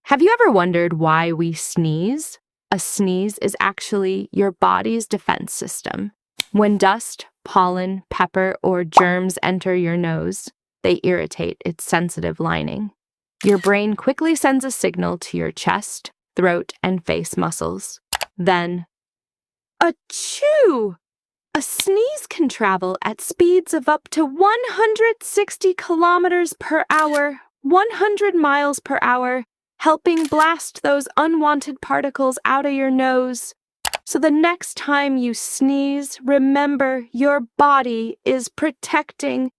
Have you ever wondered why we sneeze? A sneeze is actually your body's defense system. When dust, pollen, pepper, or germs enter your nose, they irritate its sensitive lining. Your brain quickly sends a signal to your chest, throat, and face muscles. Then, achoo! A sneeze can travel at speeds of up to 160 kilometers per hour, 100 miles per hour, helping blast those unwanted particles out of your nose. So the next time you sneeze, remember your body is protecting